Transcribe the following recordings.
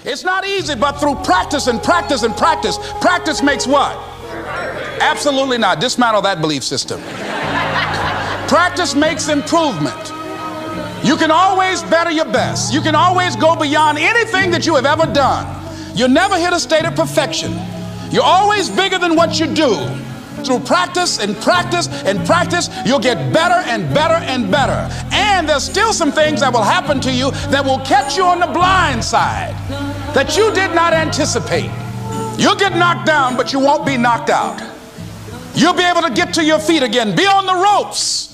It's not easy, but through practice and practice and practice, practice makes what? Absolutely not. Dismantle that belief system. Practice makes improvement. You can always better your best. You can always go beyond anything that you have ever done. You'll never hit a state of perfection. You're always bigger than what you do. Through practice and practice and practice, you'll get better and better and better. And there's still some things that will happen to you that will catch you on the blind side that you did not anticipate. You'll get knocked down, but you won't be knocked out. You'll be able to get to your feet again, be on the ropes.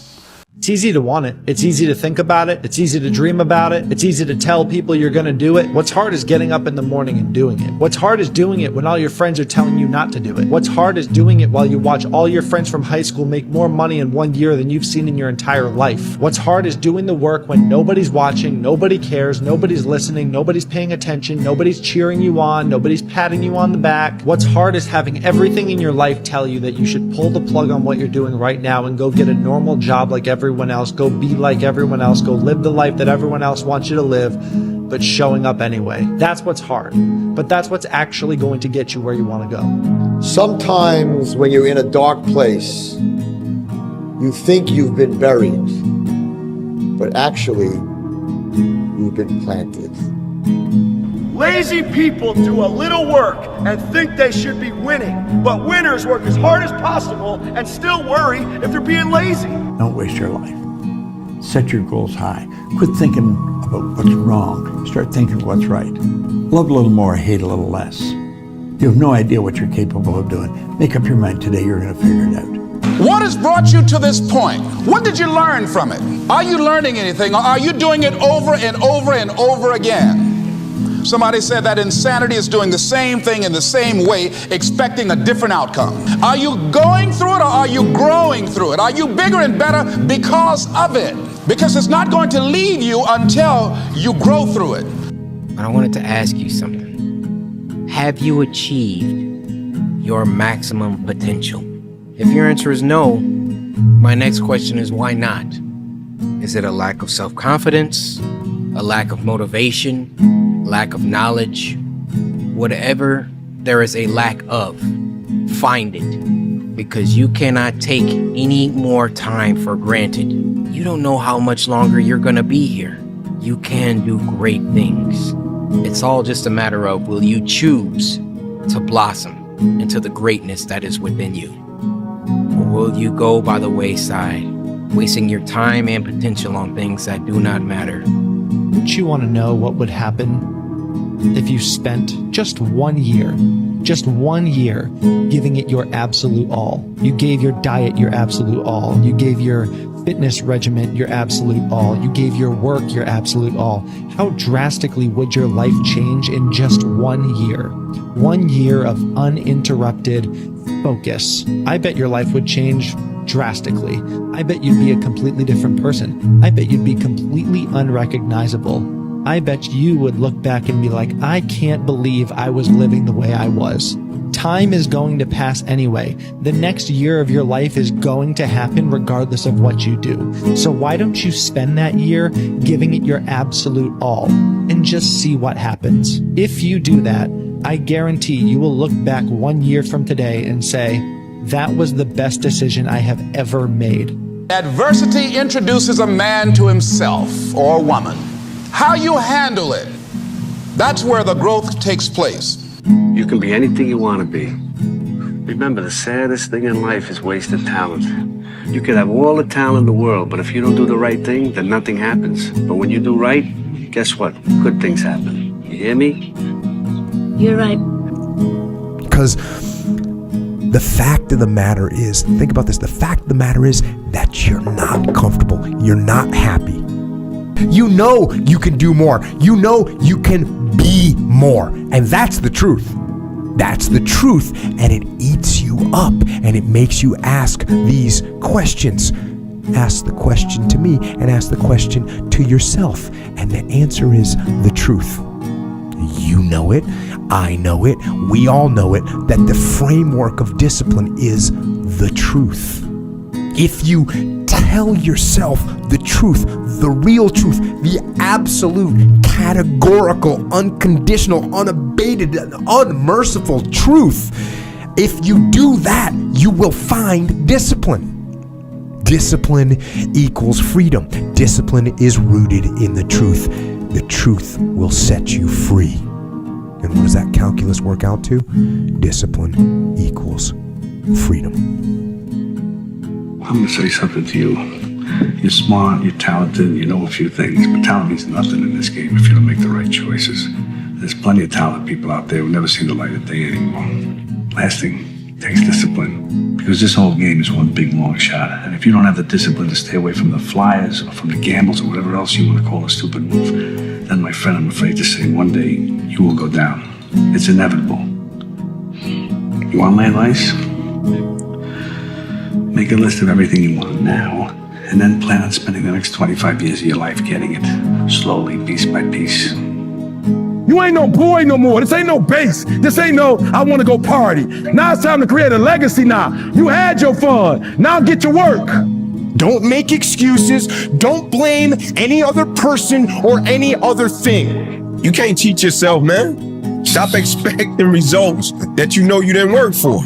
It's easy to want it. It's easy to think about it. It's easy to dream about it. It's easy to tell people you're going to do it. What's hard is getting up in the morning and doing it. What's hard is doing it when all your friends are telling you not to do it. What's hard is doing it while you watch all your friends from high school make more money in 1 year than you've seen in your entire life. What's hard is doing the work when nobody's watching, nobody cares, nobody's listening, nobody's paying attention, nobody's cheering you on, nobody's patting you on the back. What's hard is having everything in your life tell you that you should pull the plug on what you're doing right now and go get a normal job like everyone else, go be like everyone else, go live the life that everyone else wants you to live, but showing up anyway. That's what's hard, but that's what's actually going to get you where you want to go. Sometimes when you're in a dark place, you think you've been buried, but actually you've been planted. Lazy people do a little work and think they should be winning, but winners work as hard as possible and still worry if they're being lazy. Don't waste your life. Set your goals high. Quit thinking about what's wrong. Start thinking what's right. Love a little more, hate a little less. You have no idea what you're capable of doing. Make up your mind today, you're going to figure it out. What has brought you to this point? What did you learn from it? Are you learning anything, or are you doing it over and over and over again? Somebody said that insanity is doing the same thing in the same way, expecting a different outcome. Are you going through it, or are you growing through it? Are you bigger and better because of it? Because it's not going to leave you until you grow through it. I wanted to ask you something. Have you achieved your maximum potential? If your answer is no, my next question is why not? Is it a lack of self-confidence, a lack of motivation, lack of knowledge? Whatever there is a lack of, find it, because you cannot take any more time for granted. You don't know how much longer you're gonna be here. You can do great things. It's all just a matter of, will you choose to blossom into the greatness that is within you? Or will you go by the wayside, wasting your time and potential on things that do not matter? Don't you want to know what would happen if you spent just 1 year giving it your absolute all? You gave your diet your absolute all. You gave your fitness regimen your absolute all. You gave your work your absolute all. How drastically would your life change in just 1 year? 1 year of uninterrupted focus. I bet your life would change drastically. I bet you'd be a completely different person. I bet you'd be completely unrecognizable. I bet you would look back and be like, I can't believe I was living the way I was. Time is going to pass anyway. The next year of your life is going to happen regardless of what you do. So why don't you spend that year giving it your absolute all and just see what happens? If you do that, I guarantee you will look back 1 year from today and say, that was the best decision I have ever made. Adversity introduces a man to himself or a woman. How you handle it, that's where the growth takes place. You can be anything you want to be. Remember, the saddest thing in life is wasted talent. You could have all the talent in the world, but if you don't do the right thing, then nothing happens. But when you do right, guess what? Good things happen. You hear me? You're right. Because the fact of the matter is, think about this, the fact of the matter is that you're not comfortable. You're not happy. You know you can do more. You know you can be more. And that's the truth. That's the truth. And it eats you up and it makes you ask these questions. Ask the question to me and ask the question to yourself. And the answer is the truth. You know it. I know it. We all know it. That the framework of discipline is the truth. If you tell yourself the truth, the real truth, the absolute, categorical, unconditional, unabated, unmerciful truth, if you do that, you will find discipline. Discipline equals freedom. Discipline is rooted in the truth. The truth will set you free. And what does that calculus work out to? Discipline equals freedom. I'm going to say something to you. You're smart, you're talented, you know a few things, but talent means nothing in this game if you don't make the right choices. There's plenty of talented people out there who never see the light of day anymore. Last thing takes discipline, because this whole game is one big long shot. And if you don't have the discipline to stay away from the flyers or from the gambles or whatever else you want to call a stupid move, then my friend, I'm afraid to say one day you will go down. It's inevitable. You want land lice? Make a list of everything you want now, and then plan on spending the next 25 years of your life getting it, slowly, piece by piece. You ain't no boy no more. This ain't no base. This ain't no, I want to go party. Now it's time to create a legacy now. You had your fun. Now get to work. Don't make excuses. Don't blame any other person or any other thing. You can't cheat yourself, man. Stop expecting results that you know you didn't work for.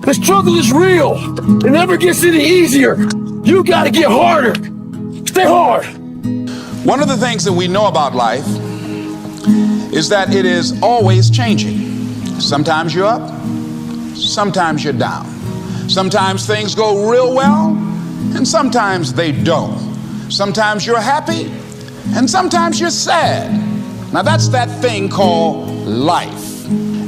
The struggle is real. It never gets any easier. You got to get harder. Stay hard. One of the things that we know about life is that it is always changing. Sometimes you're up, sometimes you're down. Sometimes things go real well, and sometimes they don't. Sometimes you're happy, and sometimes you're sad. Now that's that thing called life.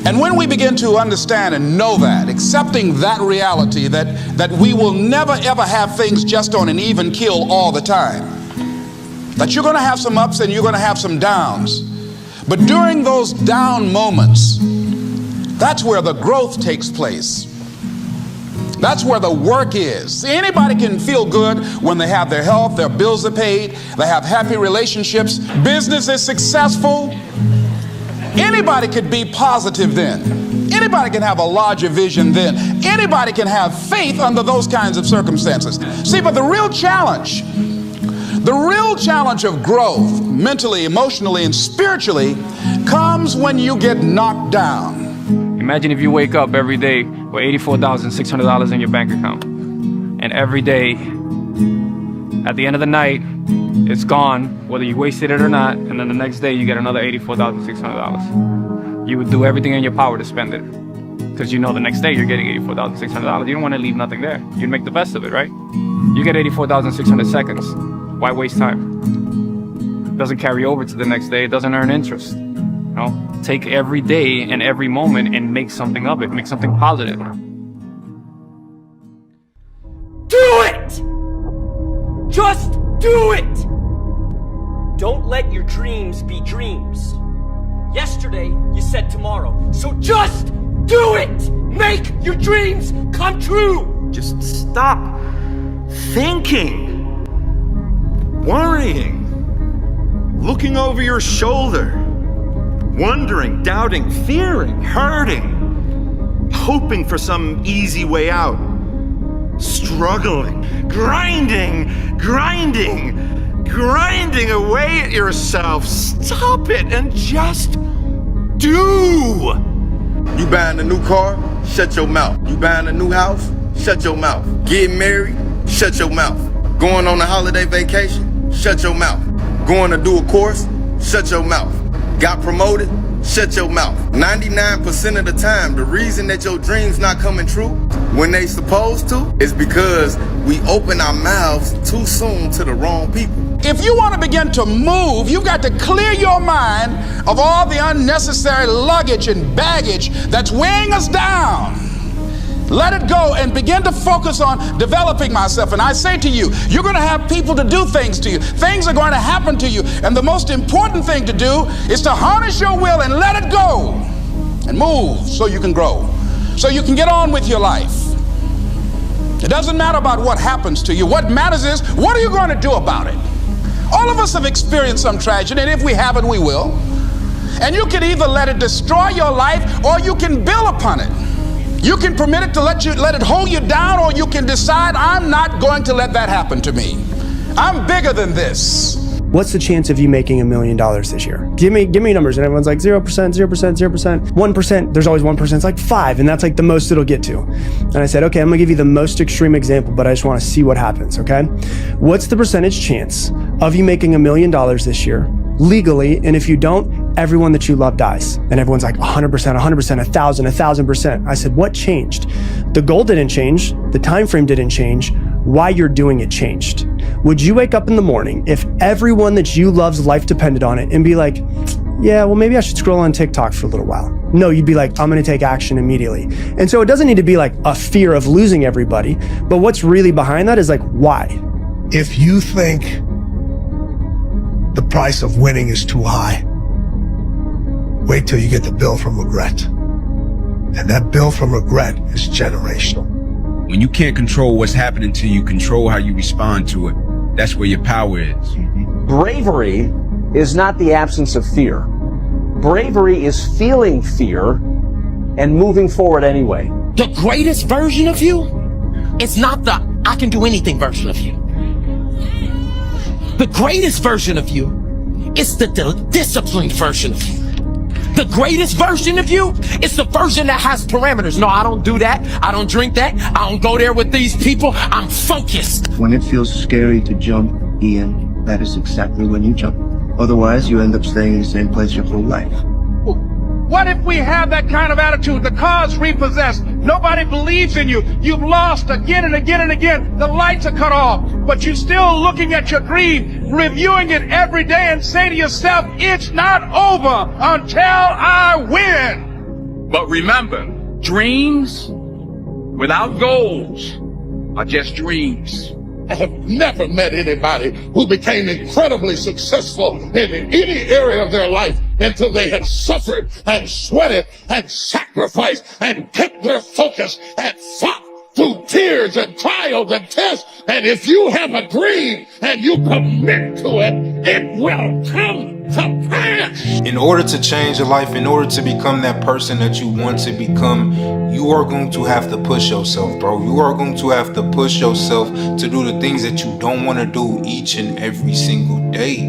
And when we begin to understand and know that, accepting that reality that we will never ever have things just on an even keel all the time, that you're going to have some ups and you're going to have some downs. But during those down moments, that's where the growth takes place. That's where the work is. See, anybody can feel good when they have their health, their bills are paid, they have happy relationships, business is successful. Anybody could be positive then. Anybody can have a larger vision then. Anybody can have faith under those kinds of circumstances. See, but the real challenge of growth, mentally, emotionally, and spiritually, comes when you get knocked down. Imagine if you wake up every day with $84,600 in your bank account, and every day, at the end of the night, it's gone, whether you wasted it or not, and then the next day you get another $84,600. You would do everything in your power to spend it, because you know the next day you're getting $84,600. You don't want to leave nothing there. You'd make the best of it, right? You get 84,600 seconds. Why waste time? It doesn't carry over to the next day. It doesn't earn interest. You know, take every day and every moment and make something of it. Make something positive. Do it! Just do it! Don't let your dreams be dreams. Yesterday, you said tomorrow. So just do it! Make your dreams come true! Just stop thinking, worrying, looking over your shoulder, wondering, doubting, fearing, hurting, hoping for some easy way out, struggling, grinding away at yourself. Stop it and just do. You buying a new car? Shut your mouth. You buying a new house? Shut your mouth. Getting married? Shut your mouth. Going on a holiday vacation? Shut your mouth. Going to do a course? Shut your mouth. Got promoted? Shut your mouth. 99% of the time, the reason that your dreams not coming true when they supposed to is because we open our mouths too soon to the wrong people. If you want to begin to move, you've got to clear your mind of all the unnecessary luggage and baggage that's weighing us down. Let it go and begin to focus on developing myself. And I say to you, you're going to have people to do things to you. Things are going to happen to you. And the most important thing to do is to harness your will and let it go and move so you can grow, so you can get on with your life. It doesn't matter about what happens to you. What matters is, what are you going to do about it? All of us have experienced some tragedy, and if we haven't, we will. And you can either let it destroy your life or you can build upon it. You can permit it to let it hold you down, or you can decide, I'm not going to let that happen to me. I'm bigger than this. What's the chance of you making $1 million this year? Give me numbers. And everyone's like 0%, 0%, 0%, 1%. There's always 1%. It's like 5, and that's like the most it'll get to. And I said, okay, I'm gonna give you the most extreme example, but I just wanna see what happens, okay? What's the percentage chance of you making $1 million this year legally? And if you don't, everyone that you love dies. And everyone's like 100%, 100%, 1,000, 1,000%. I said, what changed? The goal didn't change. The time frame didn't change. Why you're doing it changed. Would you wake up in the morning if everyone that you love's life depended on it and be like, yeah, well, maybe I should scroll on TikTok for a little while? No, you'd be like, I'm gonna take action immediately. And so it doesn't need to be like a fear of losing everybody, but what's really behind that is like, why? If you think the price of winning is too high, wait till you get the bill from regret. And that bill from regret is generational. When you can't control what's happening to you, control how you respond to it. That's where your power is. Bravery is not the absence of fear. Bravery is feeling fear and moving forward anyway. The greatest version of you is not the I can do anything version of you. The greatest version of you is the disciplined version of you. The greatest version of you is the version that has parameters. No, I don't do that. I don't drink that. I don't go there with these people. I'm focused. When it feels scary to jump, Ian, that is exactly when you jump. Otherwise, you end up staying in the same place your whole life. What if we have that kind of attitude? The car's repossessed. Nobody believes in you. You've lost again and again and again. The lights are cut off, but you're still looking at your dream, reviewing it every day, and say to yourself, it's not over until I win. But remember, dreams without goals are just dreams. I have never met anybody who became incredibly successful in any area of their life until they had suffered and sweated and sacrificed and kept their focus and fought through tears and trials and tests. And if you have a dream and you commit to it, it will come to pass. In order to change your life, in order to become that person that you want to become, you are going to have to push yourself, bro. You are going to have to push yourself to do the things that you don't want to do each and every single day.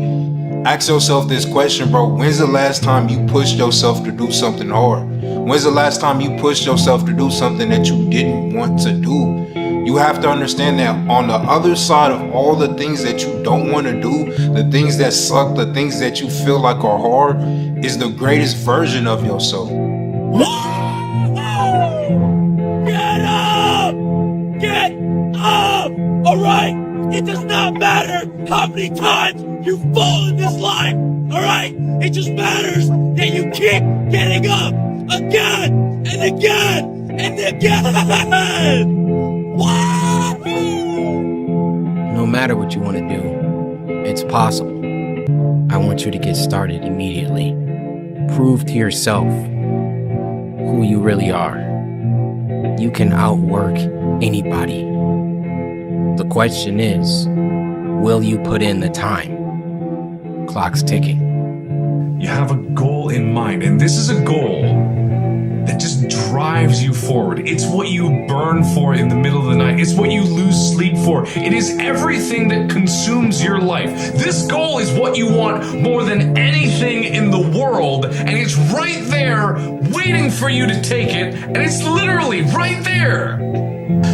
Ask yourself this question, bro. When's the last time you pushed yourself to do something hard? When's the last time you pushed yourself to do something that you didn't want to do? You have to understand that on the other side of all the things that you don't want to do, the things that suck, the things that you feel like are hard, is the greatest version of yourself. Get up! Get up! Alright? It does not matter how many times you fall in this life, alright? It just matters that you keep getting up again and again and again! No matter what you want to do, it's possible. I want you to get started immediately. Prove to yourself who you really are. You can outwork anybody. The question is, will you put in the time? Clock's ticking. You have a goal in mind, and this is a goal that just drives you forward. It's what you burn for in the middle of the night. It's what you lose sleep for. It is everything that consumes your life. This goal is what you want more than anything in the world, and it's right there waiting for you to take it, and it's literally right there.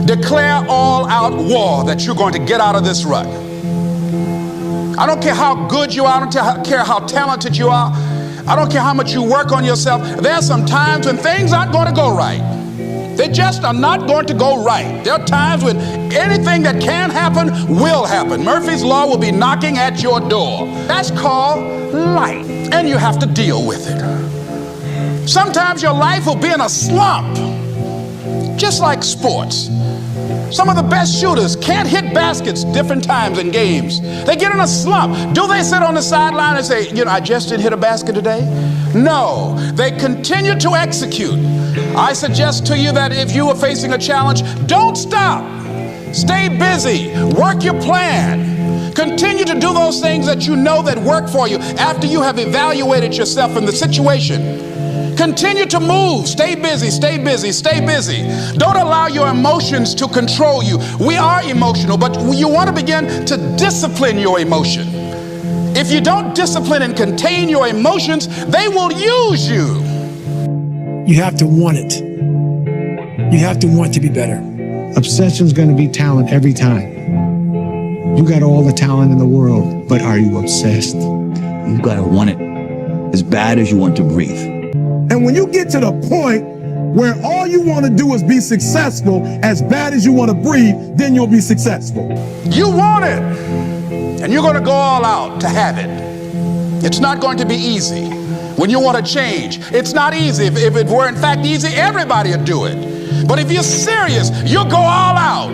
Declare all-out war that you're going to get out of this rut. I don't care how good you are. I don't care how talented you are. I don't care how much you work on yourself. There are some times when things aren't going to go right. They just are not going to go right. There are times when anything that can happen will happen. Murphy's Law will be knocking at your door. That's called life, and you have to deal with it. Sometimes your life will be in a slump, just like sports. Some of the best shooters can't hit baskets different times in games. They get in a slump. Do they sit on the sideline and say, you know, I just didn't hit a basket today? No, they continue to execute. I suggest to you that if you are facing a challenge, don't stop. Stay busy. Work your plan. Continue to do those things that you know that work for you after you have evaluated yourself in the situation. Continue to move. Stay busy, stay busy, stay busy. Don't allow your emotions to control you. We are emotional, but you want to begin to discipline your emotion. If you don't discipline and contain your emotions, they will use you. You have to want it. You have to want to be better. Obsession's going to be talent every time. You got all the talent in the world, but are you obsessed? You got to want it as bad as you want to breathe. And when you get to the point where all you want to do is be successful as bad as you want to breathe, then you'll be successful. You want it, and you're going to go all out to have it. It's not going to be easy. When you want to change, it's not easy. If it were in fact easy, everybody would do it. But if you're serious, you'll go all out.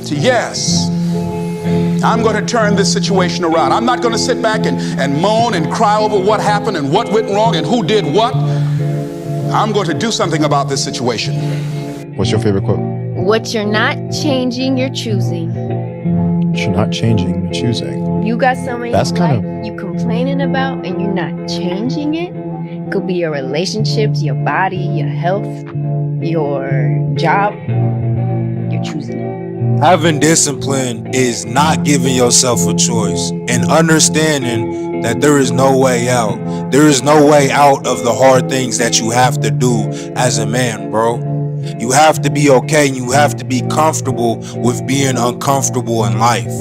So yes, I'm going to turn this situation around. I'm not going to sit back and moan and cry over what happened and what went wrong and who did what. I'm going to do something about this situation. What's your favorite quote? What you're not changing, you're choosing. What you're not changing, you're choosing. You got something That's in kind life you complaining about and you're not changing it. Could be your relationships, your body, your health, your job. You're choosing it. Having discipline is not giving yourself a choice and understanding that there is no way out. There is no way out of the hard things that you have to do as a man, bro. You have to be okay. You have to be comfortable with being uncomfortable in life.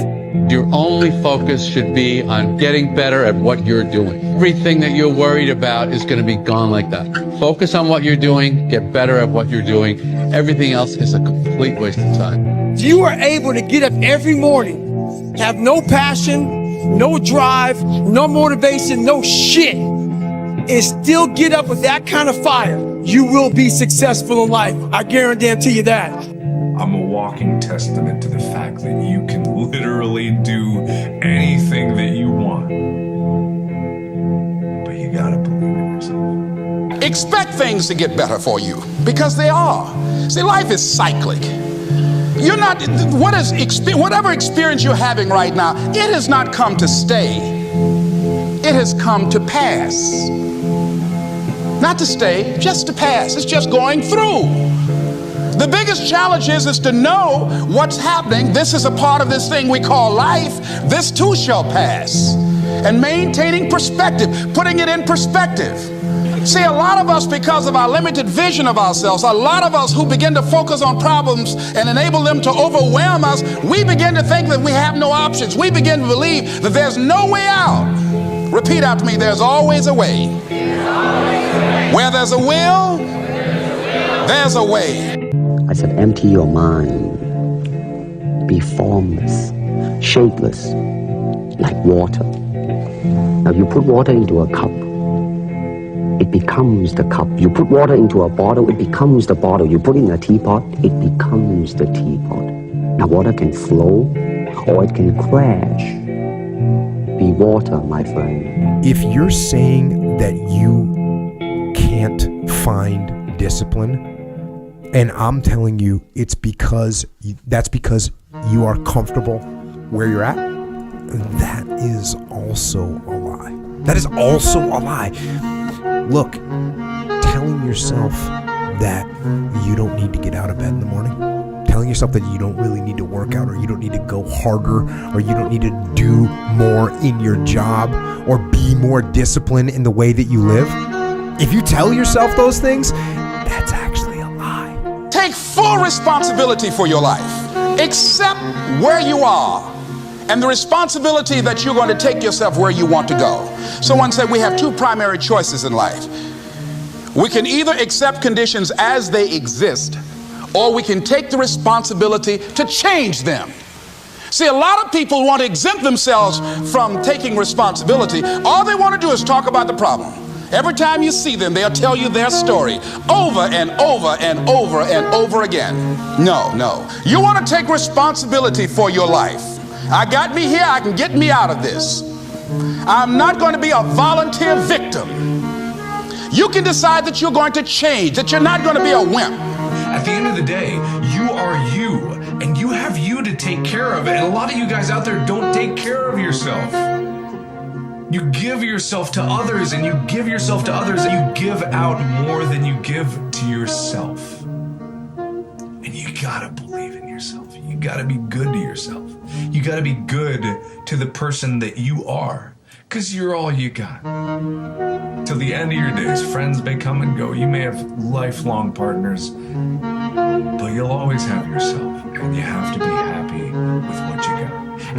Your only focus should be on getting better at what you're doing. Everything that you're worried about is going to be gone like that. Focus on what you're doing, get better at what you're doing. Everything else is a complete waste of time. You are able to get up every morning, have no passion, no drive, no motivation, no shit, and still get up with that kind of fire. You will be successful in life. I guarantee you that. I'm a walking testament to the fact that you can literally do anything that you want. But you gotta believe in yourself. Expect things to get better for you, because they are. See, life is cyclic. You're not, whatever experience you're having right now, it has not come to stay. It has come to pass. Not to stay, just to pass. It's just going through. The biggest challenge is to know what's happening. This is a part of this thing we call life. This too shall pass. And maintaining perspective, putting it in perspective. See, a lot of us, because of our limited vision of ourselves, a lot of us who begin to focus on problems and enable them to overwhelm us, we begin to think that we have no options. We begin to believe that there's no way out. Repeat after me, there's always a way. Where there's a will, there's a way. I said, empty your mind. Be formless, shapeless, like water. Now you put water into a cup, it becomes the cup. You put water into a bottle, it becomes the bottle. You put it in a teapot, it becomes the teapot. Now water can flow or it can crash. Be water, my friend. If you're saying that you can't find discipline, and I'm telling you it's because that's because you are comfortable where you're at, that is also a lie. That is also a lie. Look, telling yourself that you don't need to get out of bed in the morning, telling yourself that you don't really need to work out, or you don't need to go harder, or you don't need to do more in your job, or be more disciplined in the way that you live. If you tell yourself those things, that's actually a lie. Take full responsibility for your life. Accept where you are and the responsibility that you're going to take yourself where you want to go. Someone said we have two primary choices in life. We can either accept conditions as they exist, or we can take the responsibility to change them. See, a lot of people want to exempt themselves from taking responsibility. All they want to do is talk about the problem. Every time you see them, they'll tell you their story over and over and over and over again. No. You want to take responsibility for your life. I got me here, I can get me out of this. I'm not going to be a volunteer victim. You can decide that you're going to change, that you're not going to be a wimp. At the end of the day, you are you, and you have you to take care of. And a lot of you guys out there don't take care of yourself. You give yourself to others, and you give yourself to others, and you give out more than you give to yourself. And you gotta believe in yourself. You gotta be good to yourself. You gotta be good to the person that you are, because you're all you got. Till the end of your days, friends may come and go. You may have lifelong partners, but you'll always have yourself, and you have to be happy with what you got.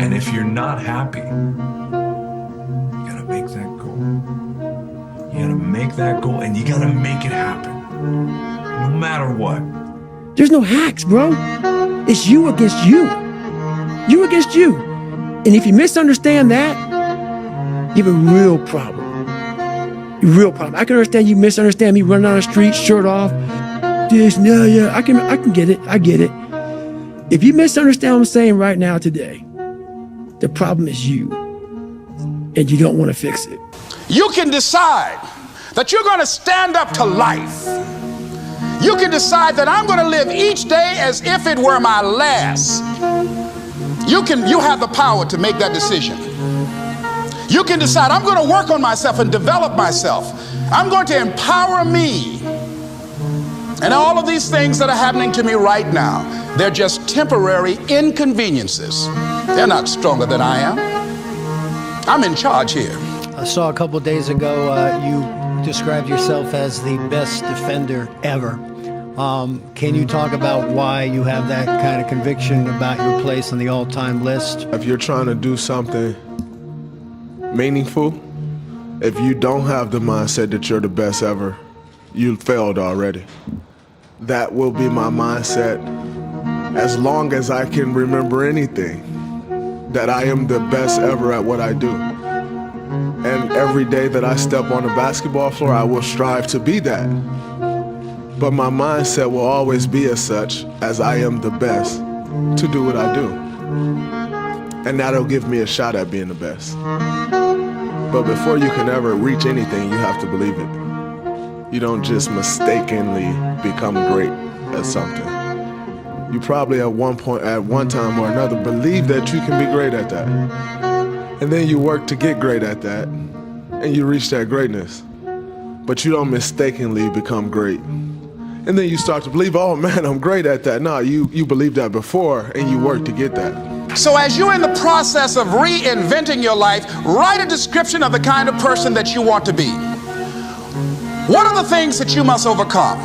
And if you're not happy, you gotta make that goal. You gotta make that goal, and you gotta make it happen, no matter what. There's no hacks, bro. It's you against you. You against you. And if you misunderstand that, you have a real problem. A real problem. I can understand you misunderstand me running down the street, shirt off. This, no, yeah, I can get it. I get it. If you misunderstand what I'm saying right now today, the problem is you. And you don't want to fix it. You can decide that you're going to stand up to life. You can decide that I'm going to live each day as if it were my last. You have the power to make that decision. You can decide I'm going to work on myself and develop myself. I'm going to empower me. And all of these things that are happening to me right now, they're just temporary inconveniences. They're not stronger than I am. I'm in charge here. I saw a couple days ago you described yourself as the best defender ever. Can you talk about why you have that kind of conviction about your place on the all-time list? If you're trying to do something meaningful, if you don't have the mindset that you're the best ever, you failed already. That will be my mindset as long as I can remember anything, that I am the best ever at what I do. And every day that I step on the basketball floor, I will strive to be that. But my mindset will always be as such, as I am the best to do what I do. And that'll give me a shot at being the best. But before you can ever reach anything, you have to believe it. You don't just mistakenly become great at something. You probably at one time or another, believe that you can be great at that. And then you work to get great at that, and you reach that greatness. But you don't mistakenly become great. And then you start to believe, oh man, I'm great at that. No, you believed that before, and you work to get that. So as you're in the process of reinventing your life, write a description of the kind of person that you want to be. What are the things that you must overcome?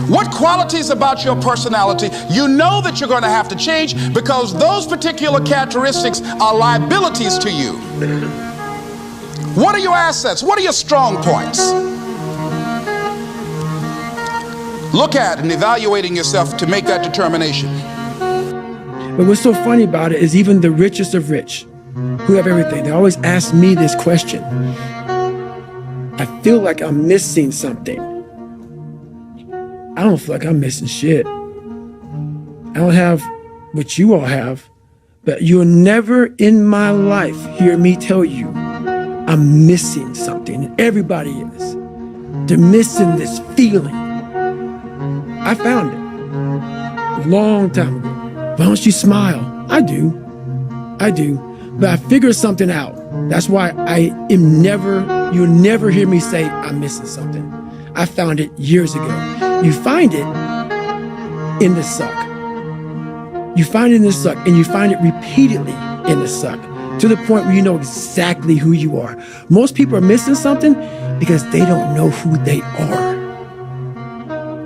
What qualities about your personality you know that you're going to have to change because those particular characteristics are liabilities to you? What are your assets? What are your strong points? Look at and evaluating yourself to make that determination. But what's so funny about it is even the richest of rich, who have everything, they always ask me this question. I feel like I'm missing something. I don't feel like I'm missing shit. I don't have what you all have, but you'll never in my life hear me tell you I'm missing something. Everybody is. They're missing this feeling. I found it a long time ago. Why don't you smile? I do. But I figured something out. That's why you'll never hear me say I'm missing something. I found it years ago. You find it in the suck. You find it in the suck, and you find it repeatedly in the suck, to the point where you know exactly who you are. Most people are missing something because they don't know who they are.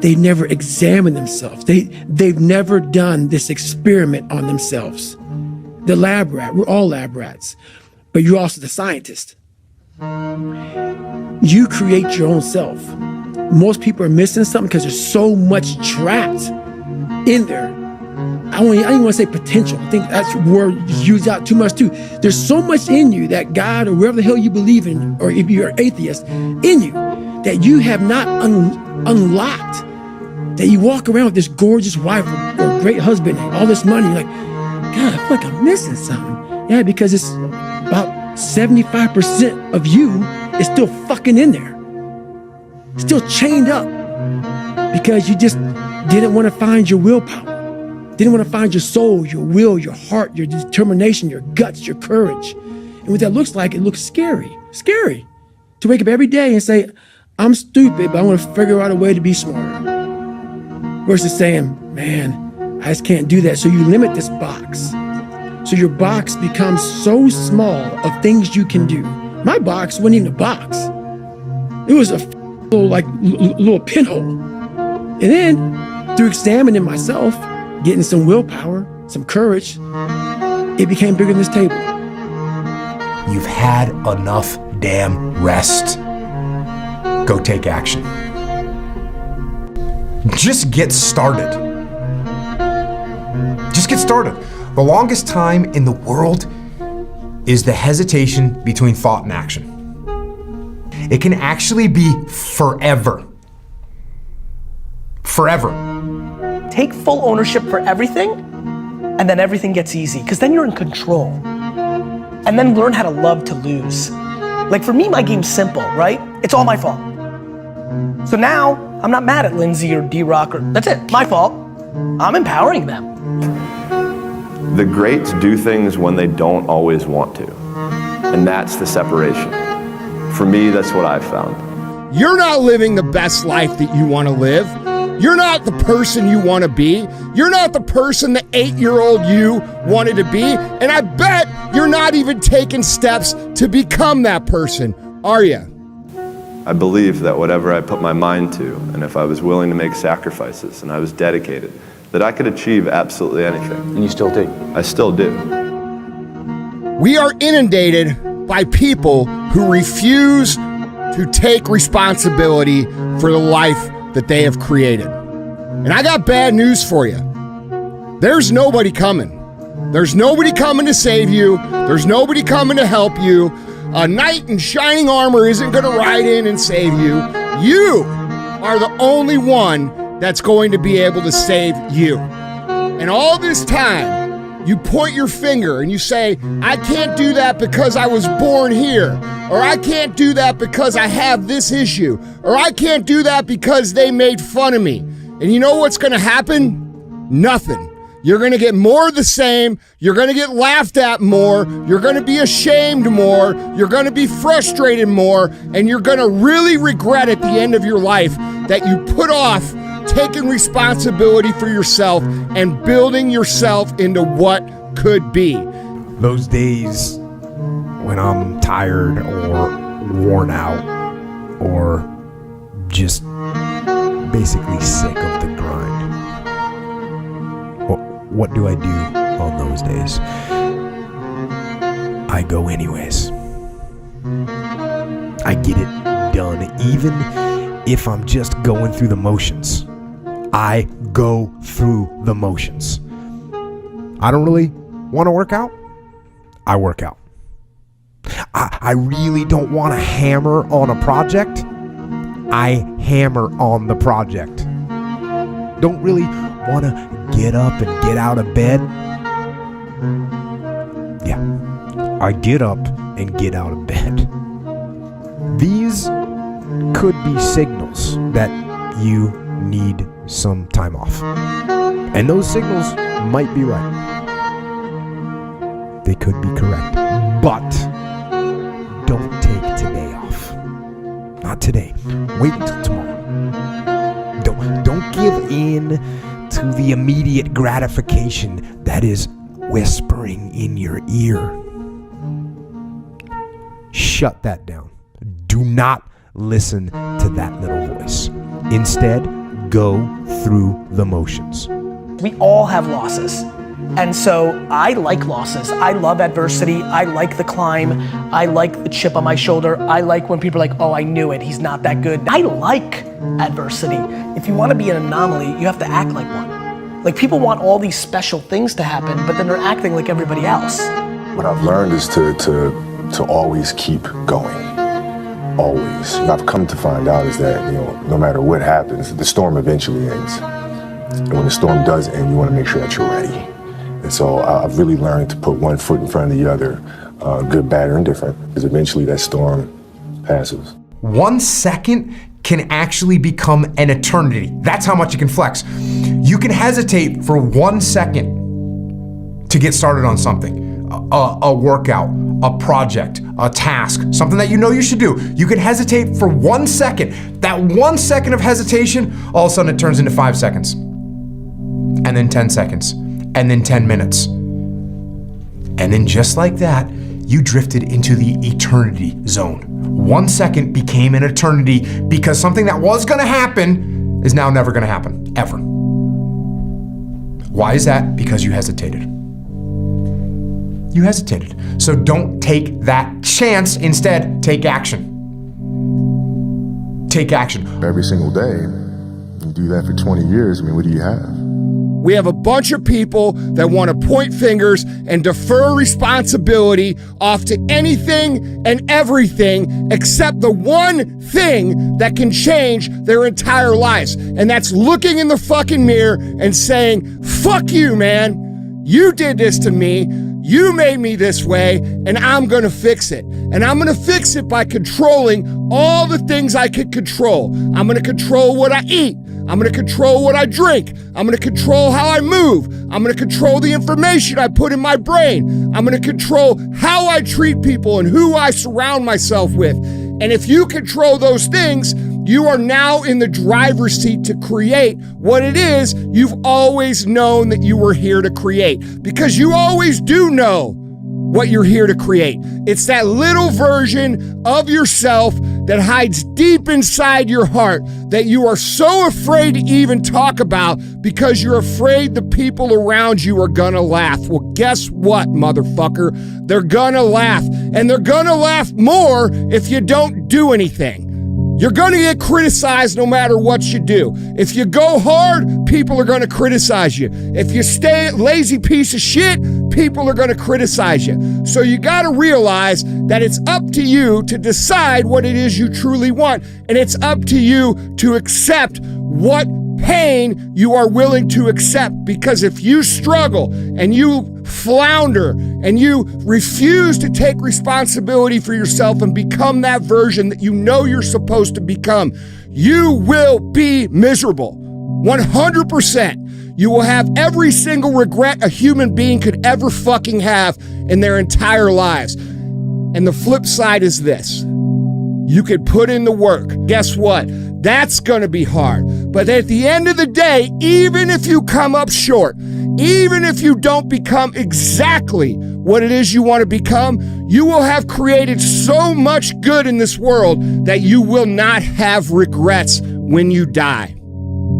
They never examine themselves. They've never done this experiment on themselves. The lab rat, we're all lab rats, but you're also the scientist. You create your own self. Most people are missing something because there's so much trapped in there. I don't even want to say potential. I think that's a word used out too much too. There's so much in you that God or wherever the hell you believe in, or if you're an atheist, in you that you have not unlocked. That you walk around with this gorgeous wife or great husband and all this money, like, God, I feel like I'm missing something. Yeah, because it's about 75% of you is still fucking in there. Still chained up. Because you just didn't want to find your willpower. Didn't want to find your soul, your will, your heart, your determination, your guts, your courage. And what that looks like, it looks scary. Scary. To wake up every day and say, I'm stupid, but I want to figure out a way to be smarter. Versus saying, man, I just can't do that. So you limit this box. So your box becomes so small of things you can do. My box wasn't even a box. It was a little pinhole. And then through examining myself, getting some willpower, some courage, it became bigger than this table. You've had enough damn rest. Go take action. Just get started. Just get started. The longest time in the world is the hesitation between thought and action. It can actually be forever. Forever. Take full ownership for everything, and then everything gets easy, because then you're in control. And then learn how to love to lose. Like for me, my game's simple, right? It's all my fault. So now, I'm not mad at Lindsay or D-Rock, or that's it, my fault. I'm empowering them. The greats do things when they don't always want to. And that's the separation. For me, that's what I've found. You're not living the best life that you want to live. You're not the person you want to be. You're not the person the 8-year-old you wanted to be. And I bet you're not even taking steps to become that person, are you? I believe that whatever I put my mind to, and if I was willing to make sacrifices and I was dedicated, that I could achieve absolutely anything. And you still do? I still do. We are inundated by people who refuse to take responsibility for the life that they have created. And I got bad news for you. There's nobody coming. There's nobody coming to save you. There's nobody coming to help you. A knight in shining armor isn't going to ride in and save you. You are the only one that's going to be able to save you. And all this time, you point your finger and you say, I can't do that because I was born here, or I can't do that because I have this issue, or I can't do that because they made fun of me. And you know what's going to happen? Nothing. You're going to get more of the same. You're going to get laughed at more. You're going to be ashamed more. You're going to be frustrated more. And you're going to really regret at the end of your life that you put off taking responsibility for yourself and building yourself into what could be. Those days when I'm tired or worn out or just basically sick of the grind. What do I do on those days? I go anyways. I get it done, even if I'm just going through the motions. I go through the motions. I don't really want to work out. I work out. I really don't want to hammer on a project. I hammer on the project. Don't really want to get up and get out of bed. Yeah, I get up and get out of bed. These could be signals that you need some time off. And those signals might be right. They could be correct. But don't take today off. Not today. Wait until tomorrow. Don't give in to the immediate gratification that is whispering in your ear. Shut that down. Do not listen to that little voice. Instead, go through the motions. We all have losses. And so I like losses. I love adversity. I like the climb. I like the chip on my shoulder. I like when people are like, oh, I knew it. He's not that good. I like adversity. If you want to be an anomaly, you have to act like one. Like people want all these special things to happen, but then they're acting like everybody else. What I've learned is to always keep going. Always. And I've come to find out is that, no matter what happens, the storm eventually ends. And when the storm does end, you want to make sure that you're ready. And so I've really learned to put one foot in front of the other, good, bad, or indifferent, because eventually that storm passes. 1 second can actually become an eternity. That's how much you can flex. You can hesitate for 1 second to get started on something. a workout, a project, a task, something that you know you should do. You can hesitate for 1 second. That 1 second of hesitation, all of a sudden it turns into 5 seconds. And then 10 seconds. And then 10 minutes. And then just like that, you drifted into the eternity zone. 1 second became an eternity because something that was gonna happen is now never gonna happen, ever. Why is that? Because you hesitated. You hesitated. So don't take that chance. Instead, take action. Take action. Every single day, you do that for 20 years, I mean, what do you have? We have a bunch of people that want to point fingers and defer responsibility off to anything and everything except the one thing that can change their entire lives. And that's looking in the fucking mirror and saying, fuck you, man. You did this to me. You made me this way, and I'm gonna fix it. And I'm gonna fix it by controlling all the things I can control. I'm gonna control what I eat. I'm gonna control what I drink. I'm gonna control how I move. I'm gonna control the information I put in my brain. I'm gonna control how I treat people and who I surround myself with. And if you control those things, you are now in the driver's seat to create what it is you've always known that you were here to create. Because you always do know what you're here to create. It's that little version of yourself that hides deep inside your heart that you are so afraid to even talk about because you're afraid the people around you are gonna laugh. Well, guess what, motherfucker? They're gonna laugh, and they're gonna laugh more if you don't do anything. You're gonna get criticized no matter what you do. If you go hard, people are gonna criticize you. If you stay a lazy piece of shit, people are gonna criticize you. So you gotta realize that it's up to you to decide what it is you truly want. And it's up to you to accept what pain you are willing to accept. Because if you struggle and you flounder and you refuse to take responsibility for yourself and become that version that you know you're supposed to become, you will be miserable. 100%. You will have every single regret a human being could ever fucking have in their entire lives. And the flip side is this. You could put in the work. Guess what? That's gonna be hard. But at the end of the day, even if you come up short, even if you don't become exactly what it is you want to become, you will have created so much good in this world that you will not have regrets when you die.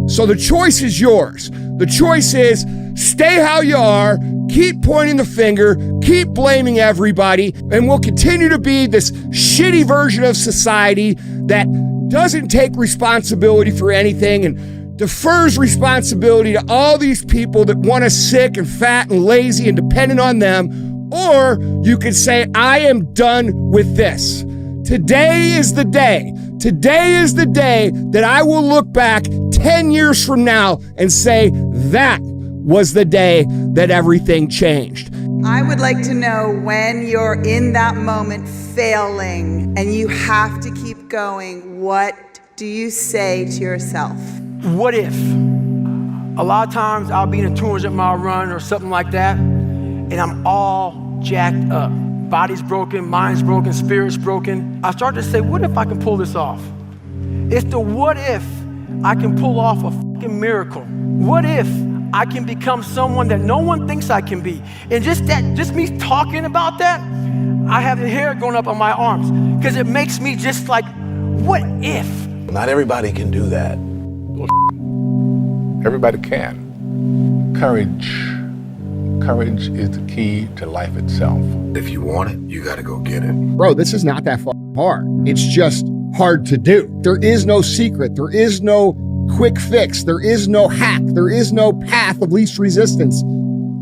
So the choice is yours. The choice is stay how you are, keep pointing the finger, keep blaming everybody, and we'll continue to be this shitty version of society that doesn't take responsibility for anything and defers responsibility to all these people that want us sick and fat and lazy and dependent on them. Or you could say, I am done with this. Today is the day. Today is the day that I will look back 10 years from now and say, that was the day that everything changed. I would like to know when you're in that moment failing and you have to keep going, what do you say to yourself? What if? A lot of times I'll be in a 200-mile run or something like that, and I'm all jacked up. Body's broken, mind's broken, spirit's broken. I start to say, what if I can pull this off? It's the what if I can pull off a fucking miracle. What if I can become someone that no one thinks I can be? And just me talking about that, I have the hair going up on my arms because it makes me just like, what if? Not everybody can do that. Everybody can. Courage is the key to life itself. If you want it, you gotta go get it. Bro, this is not that hard. It's just hard to do. There is no secret. There is no quick fix. There is no hack. There is no path of least resistance.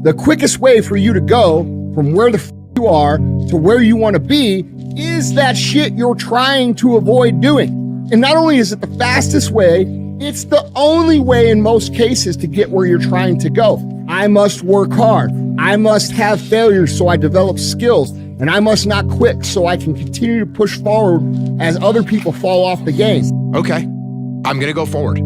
The quickest way for you to go from where the you are to where you want to be is that shit you're trying to avoid doing. And not only is it the fastest way, it's the only way in most cases to get where you're trying to go. I must work hard. I must have failures so I develop skills. And I must not quit so I can continue to push forward as other people fall off the game. Okay, I'm gonna go forward.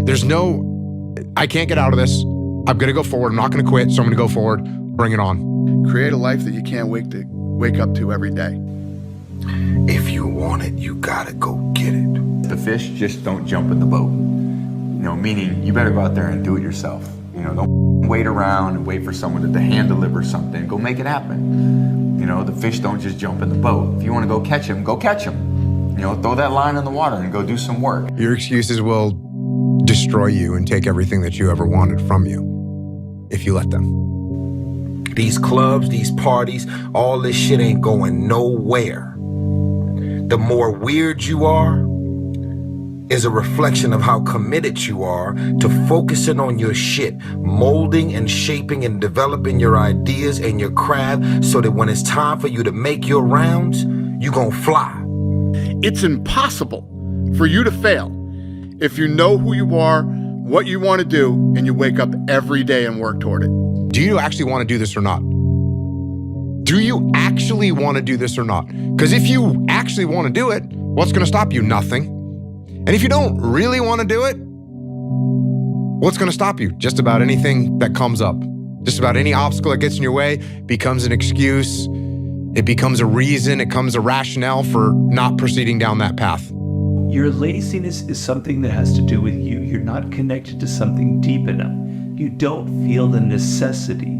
I can't get out of this. I'm gonna go forward. I'm not gonna quit, so I'm gonna go forward. Bring it on. Create a life that you can't wake up to every day. If you want it, you gotta go get it. The fish just don't jump in the boat. Meaning you better go out there and do it yourself. Don't wait around and wait for someone to hand deliver something. Go make it happen. The fish don't just jump in the boat. If you want to go catch them, go catch them. Throw that line in the water and go do some work. Your excuses will destroy you and take everything that you ever wanted from you if you let them. These clubs, these parties, all this shit ain't going nowhere. The more weird you are is a reflection of how committed you are to focusing on your shit, molding and shaping and developing your ideas and your craft so that when it's time for you to make your rounds, you gonna fly. It's impossible for you to fail if you know who you are, what you want to do, and you wake up every day and work toward it. Do you actually want to do this or not? Do you actually want to do this or not? Because if you actually want to do it, what's going to stop you? Nothing. And if you don't really want to do it, what's going to stop you? Just about anything that comes up. Just about any obstacle that gets in your way becomes an excuse. It becomes a reason. It becomes a rationale for not proceeding down that path. Your laziness is something that has to do with you. You're not connected to something deep enough. You don't feel the necessity.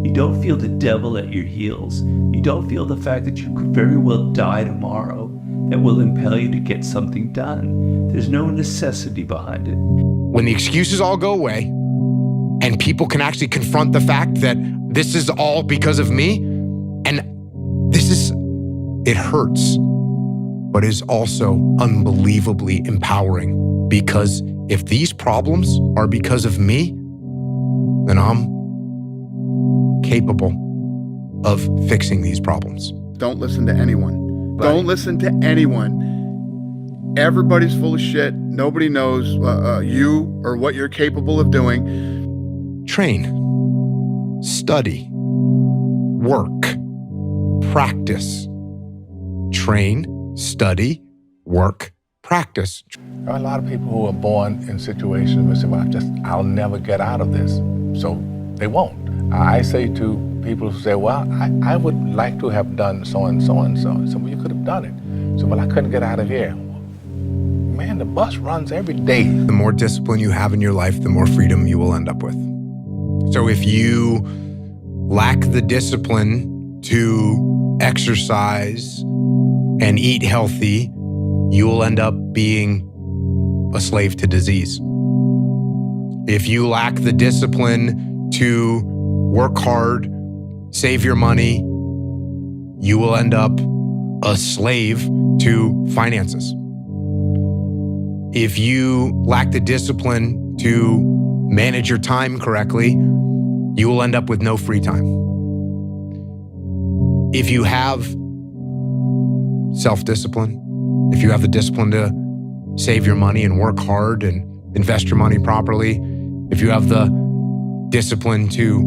You don't feel the devil at your heels. You don't feel the fact that you could very well die tomorrow that will impel you to get something done. There's no necessity behind it. When the excuses all go away and people can actually confront the fact that this is all because of me, and it hurts, but is also unbelievably empowering, because if these problems are because of me, then I'm capable of fixing these problems. Don't listen to anyone. Right. Don't listen to anyone. Everybody's full of shit. Nobody knows you or what you're capable of doing. Train, study, work, practice. Train, study, work, practice. There are a lot of people who are born in situations where they say, well, I'll never get out of this. So they won't. I say to people who say, well, I would like to have done so and so and so. I said, well, you could have done it. So, well, I couldn't get out of here. Man, the bus runs every day. The more discipline you have in your life, the more freedom you will end up with. So if you lack the discipline to exercise and eat healthy, you will end up being a slave to disease. If you lack the discipline to work hard, save your money, you will end up a slave to finances. If you lack the discipline to manage your time correctly, you will end up with no free time. If you have self-discipline, if you have the discipline to save your money and work hard and invest your money properly, if you have the discipline to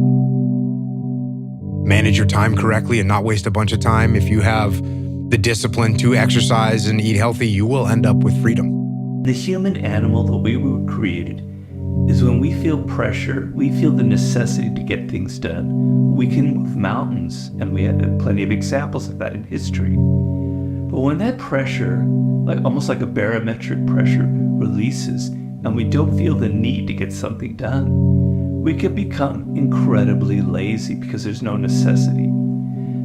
manage your time correctly and not waste a bunch of time, if you have the discipline to exercise and eat healthy, you will end up with freedom. The human animal, the way we were created, is when we feel pressure, we feel the necessity to get things done. We can move mountains, and we had plenty of examples of that in history. But when that pressure, almost like a barometric pressure, releases, and we don't feel the need to get something done, we can become incredibly lazy because there's no necessity.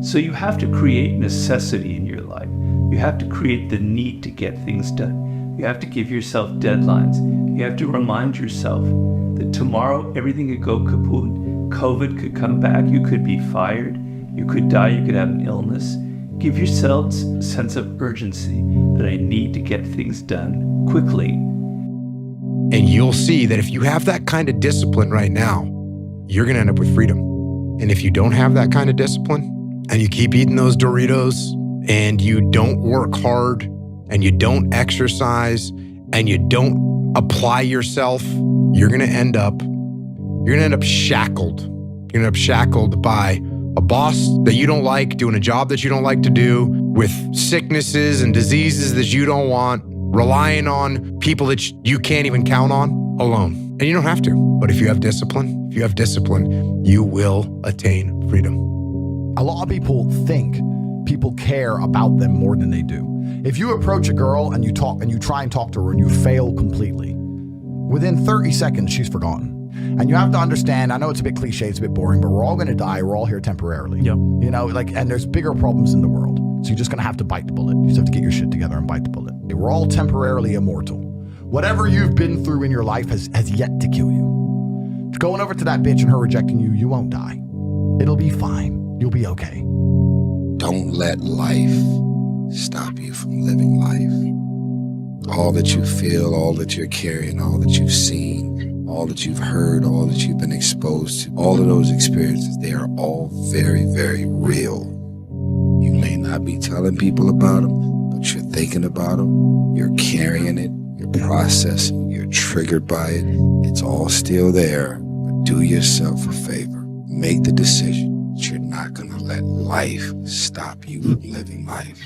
So you have to create necessity in your life. You have to create the need to get things done. You have to give yourself deadlines. You have to remind yourself that tomorrow everything could go kaput. COVID could come back. You could be fired. You could die. You could have an illness. Give yourselves a sense of urgency that I need to get things done quickly. And you'll see that if you have that kind of discipline right now, you're going to end up with freedom. And if you don't have that kind of discipline and you keep eating those Doritos and you don't work hard and you don't exercise and you don't apply yourself, you're going to end up shackled. You're going to end up shackled by a boss that you don't like, doing a job that you don't like to do, with sicknesses and diseases that you don't want, relying on people that you can't even count on, alone. And you don't have to. But if you have discipline, you will attain freedom. A lot of people think people care about them more than they do. If you approach a girl and you try and talk to her and you fail completely, within 30 seconds, she's forgotten. And you have to understand, I know it's a bit cliche, it's a bit boring, but we're all going to die. We're all here temporarily. Yep. You know, and there's bigger problems in the world. So you're just going to have to bite the bullet. You just have to get your shit together and bite the bullet. We're all temporarily immortal. Whatever you've been through in your life has yet to kill you. Going over to that bitch and her rejecting you, you won't die. It'll be fine. You'll be okay. Don't let life stop you from living life. All that you feel, all that you're carrying, all that you've seen, all that you've heard, all that you've been exposed to, all of those experiences, they are all very, very real. You may not be telling people about them, but you're thinking about them, you're carrying it, you're processing, you're triggered by it. It's all still there, but do yourself a favor. Make the decision that you're not going to let life stop you from living life.